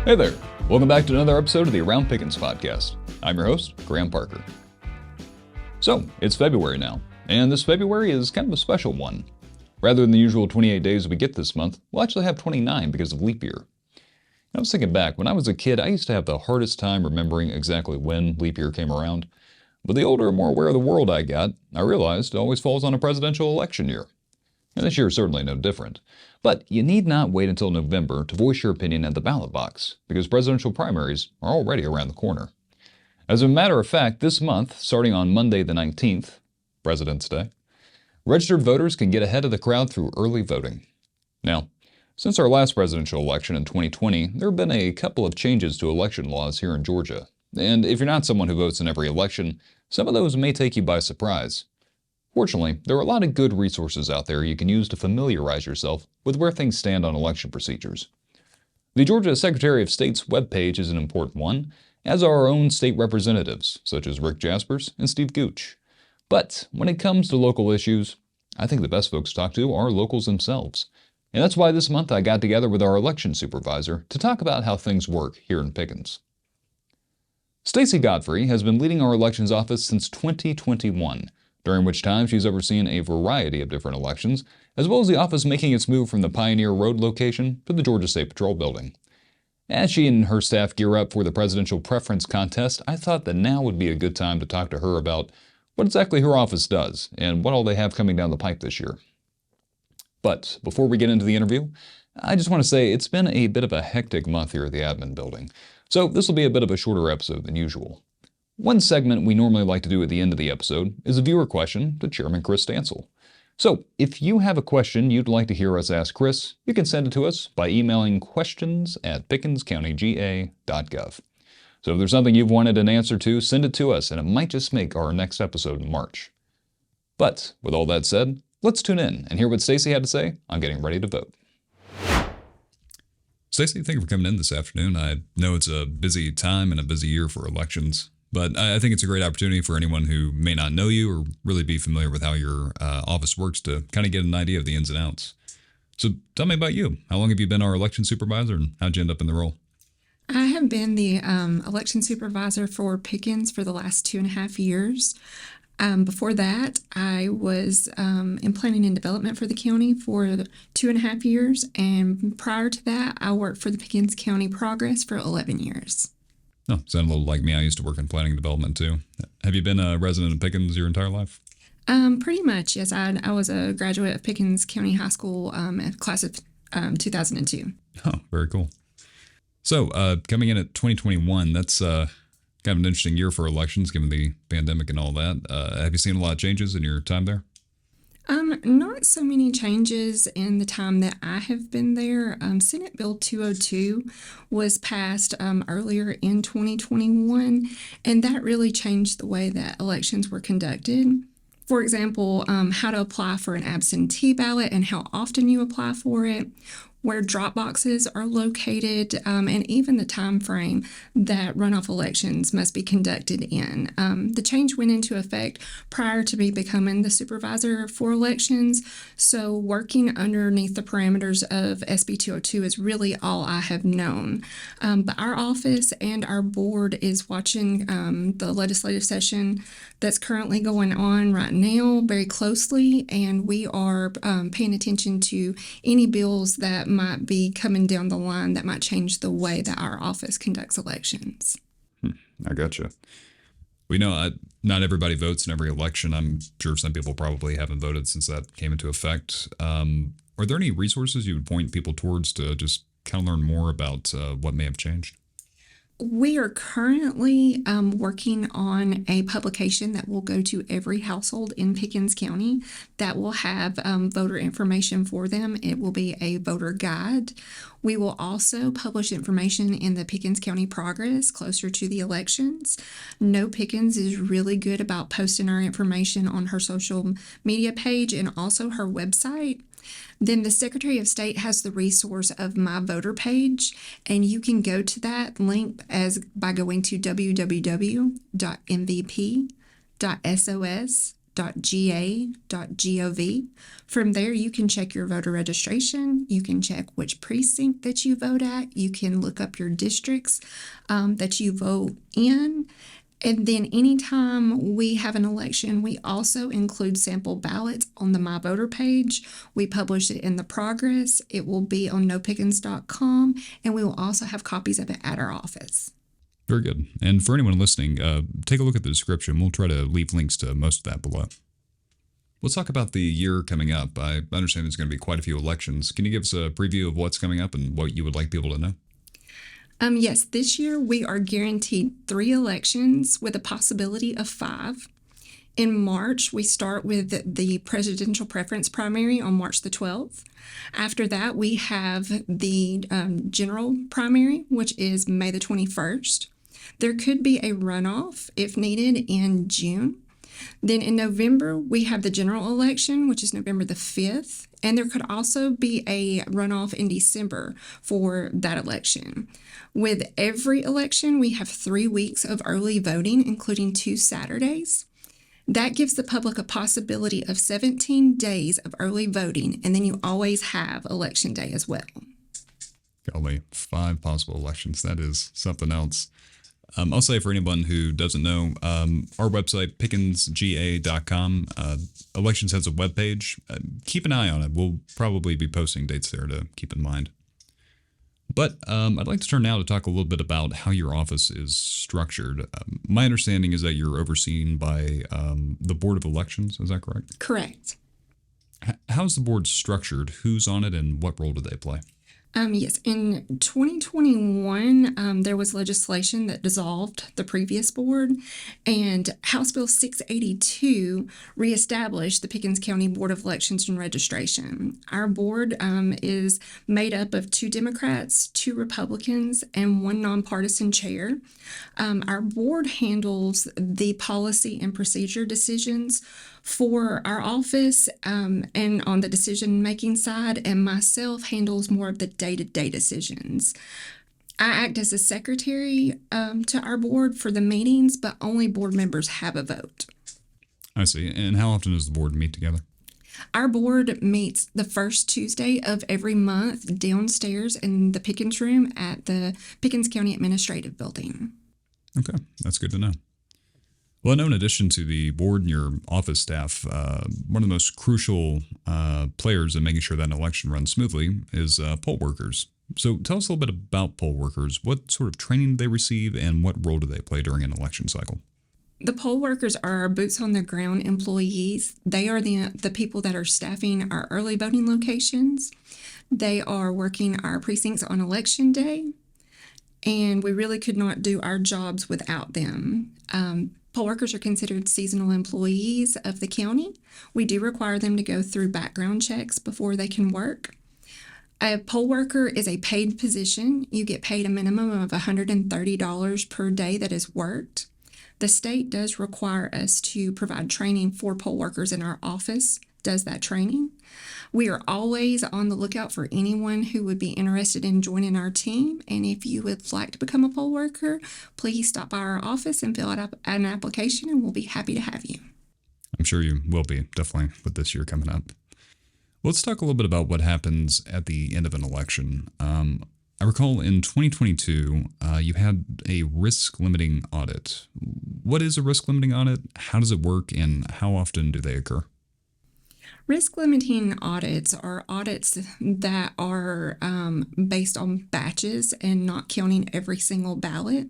Hey there, welcome back to another episode of the Around Pickens podcast. I'm your host, Graham Parker. So, it's February now, and this February is kind of a special one. Rather than the usual 28 days we get this month, we'll actually have 29 because of leap year. I was thinking back, when I was a kid, I used to have the hardest time remembering exactly when leap year came around. But the older and more aware of the world I got, I realized it always falls on a presidential election year. And this year is certainly no different. But you need not wait until November to voice your opinion at the ballot box, because presidential primaries are already around the corner. As a matter of fact, this month, starting on Monday the 19th, President's Day, registered voters can get ahead of the crowd through early voting. Now, since our last presidential election in 2020, there have been a couple of changes to election laws here in Georgia. And if you're not someone who votes in every election, some of those may take you by surprise. Fortunately, there are a lot of good resources out there you can use to familiarize yourself with where things stand on election procedures. The Georgia Secretary of State's webpage is an important one, as are our own state representatives, such as Rick Jasperse and Steve Gooch. But when it comes to local issues, I think the best folks to talk to are locals themselves. And that's why this month I got together with our election supervisor to talk about how things work here in Pickens. Stacey Godfrey has been leading our elections office since 2021, during which time she's overseen a variety of different elections, as well as the office making its move from the Pioneer Road location to the Georgia State Patrol building. As she and her staff gear up for the presidential preference contest, I thought that now would be a good time to talk to her about what exactly her office does and what all they have coming down the pipe this year. But before we get into the interview, I just want to say it's been a bit of a hectic month here at the admin building, so this will be a bit of a shorter episode than usual. One segment we normally like to do at the end of the episode is a viewer question to Chairman Kris Stancil. So, if you have a question you'd like to hear us ask Kris, you can send it to us by emailing questions@pickenscountyga.gov. So if there's something you've wanted an answer to, send it to us, and it might just make our next episode in March. But, with all that said, let's tune in and hear what Stacey had to say on getting ready to vote. Stacey, thank you for coming in this afternoon. I know it's a busy time and a busy year for elections, but I think it's a great opportunity for anyone who may not know you or really be familiar with how your office works to kind of get an idea of the ins and outs. So tell me about you. How long have you been our election supervisor, and how'd you end up in the role? I have been the election supervisor for Pickens for the last 2.5 years. Before that, I was in planning and development for the county for 2.5 years, and prior to that, I worked for the Pickens County Progress for 11 years. Oh, sound a little like me. I used to work in planning and development too. Have you been a resident of Pickens your entire life? Pretty much, yes. I was a graduate of Pickens County High School, class of 2002. Oh, very cool. So, coming in at 2021, that's kind of an interesting year for elections, given the pandemic and all that. Have you seen a lot of changes in your time there? Not so many changes in the time that I have been there. Senate Bill 202 was passed earlier in 2021, and that really changed the way that elections were conducted. For example, how to apply for an absentee ballot and how often you apply for it, where drop boxes are located, and even the time frame that runoff elections must be conducted in. The change went into effect prior to me becoming the supervisor for elections, so working underneath the parameters of SB 202 is really all I have known. But our office and our board is watching the legislative session that's currently going on right now very closely, and we are paying attention to any bills that might be coming down the line that might change the way that our office conducts elections. I gotcha. We know not everybody votes in every election. I'm sure some people probably haven't voted since that came into effect. Are there any resources you would point people towards to just kind of learn more about what may have changed? We are currently working on a publication that will go to every household in Pickens County that will have voter information for them. It will be a voter guide. We will also publish information in the Pickens County Progress closer to the elections. No Pickens is really good about posting our information on her social media page and also her website. Then the Secretary of State has the resource of My Voter page, and you can go to that link by going to www.mvp.sos vote.ga.gov. From there, you can check your voter registration. You can check which precinct that you vote at. You can look up your districts that you vote in. And then anytime we have an election, we also include sample ballots on the My Voter page. We publish it in the progress. It will be on nopickens.com, and we will also have copies of it at our office. Very good. And for anyone listening, take a look at the description. We'll try to leave links to most of that below. Let's talk about the year coming up. I understand there's going to be quite a few elections. Can you give us a preview of what's coming up and what you would like people to know? Yes, this year we are guaranteed 3 elections with a possibility of 5. In March, we start with the presidential preference primary on March the 12th. After that, we have the general primary, which is May the 21st. There could be a runoff if needed in June. Then in November, we have the general election, which is November the 5th. And there could also be a runoff in December for that election. With every election, we have 3 weeks of early voting, including 2 Saturdays. That gives the public a possibility of 17 days of early voting, and then you always have Election Day as well. Golly, 5 possible elections. That is something else. I'll say for anyone who doesn't know, our website, pickensga.com, Elections has a webpage. Keep an eye on it. We'll probably be posting dates there to keep in mind. But I'd like to turn now to talk a little bit about how your office is structured. My understanding is that you're overseen by the Board of Elections. Is that correct? Correct. How's the board structured? Who's on it and what role do they play? Yes, in 2021, there was legislation that dissolved the previous board, and House Bill 682 reestablished the Pickens County Board of Elections and Registration. Our board is made up of 2 Democrats, 2 Republicans, and 1 nonpartisan chair. Our board handles the policy and procedure decisions for our office and on the decision-making side, and myself handles more of the day-to-day decisions. I act as a secretary to our board for the meetings, but only board members have a vote. I see. And how often does the board meet together? Our board meets the first Tuesday of every month downstairs in the Pickens room at the Pickens County Administrative Building. Okay, that's good to know. Well, I know in addition to the board and your office staff, one of the most crucial players in making sure that an election runs smoothly is poll workers. So tell us a little bit about poll workers. What sort of training do they receive and what role do they play during an election cycle? The poll workers are our boots on the ground employees. They are the people that are staffing our early voting locations. They are working our precincts on election day, and we really could not do our jobs without them. Poll workers are considered seasonal employees of the county. We do require them to go through background checks before they can work. A poll worker is a paid position. You get paid a minimum of $130 per day that is worked. The state does require us to provide training for poll workers, in our office does that training. We are always on the lookout for anyone who would be interested in joining our team. And if you would like to become a poll worker, please stop by our office and fill out an application, and we'll be happy to have you. I'm sure you will be, definitely, with this year coming up. Let's talk a little bit about what happens at the end of an election. I recall in 2022, you had a risk-limiting audit. What is a risk-limiting audit? How does it work, and how often do they occur? Risk-limiting audits are audits that are based on batches and not counting every single ballot.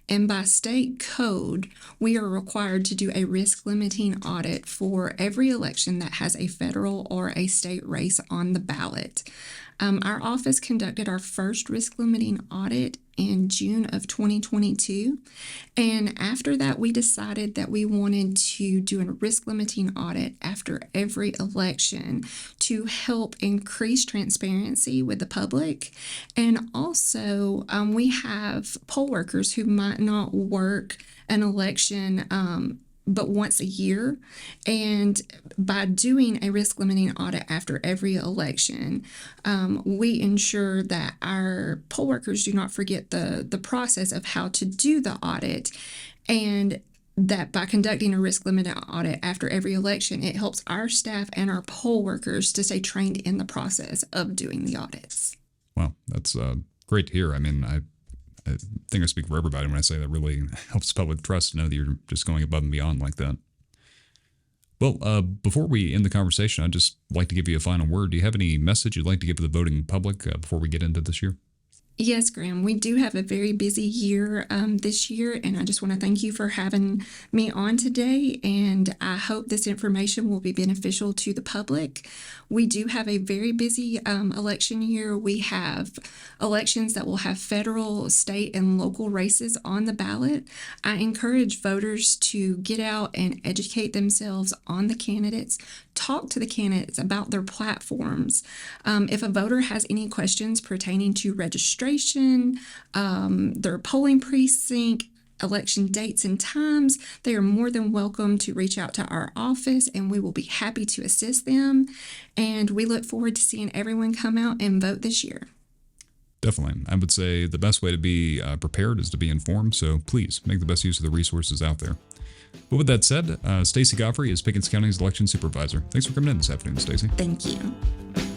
And by state code, we are required to do a risk-limiting audit for every election that has a federal or a state race on the ballot. Our office conducted our first risk-limiting audit in June of 2022. And after that, we decided that we wanted to do a risk-limiting audit after every election to help increase transparency with the public. And also, we have poll workers who might not work an election but once a year. And by doing a risk limiting audit after every election, we ensure that our poll workers do not forget the process of how to do the audit. And that by conducting a risk limit audit after every election, it helps our staff and our poll workers to stay trained in the process of doing the audits. Wow, that's great to hear. I mean, I think I speak for everybody when I say that really helps public trust to know that you're just going above and beyond like that. Well, before we end the conversation, I'd just like to give you a final word. Do you have any message you'd like to give to the voting public before we get into this year? Yes, Graham, we do have a very busy year this year, and I just want to thank you for having me on today, and I hope this information will be beneficial to the public. We do have a very busy election year. We have elections that will have federal, state, and local races on the ballot. I encourage voters to get out and educate themselves on the candidates, talk to the candidates about their platforms. If a voter has any questions pertaining to registration, their polling precinct, election dates and times, they are more than welcome to reach out to our office, and we will be happy to assist them. And we look forward to seeing everyone come out and vote this year. Definitely. I would say the best way to be prepared is to be informed, so please make the best use of the resources out there. But with that said, Stacey Godfrey is Pickens County's election supervisor. Thanks for coming in this afternoon, Stacey. Thank you.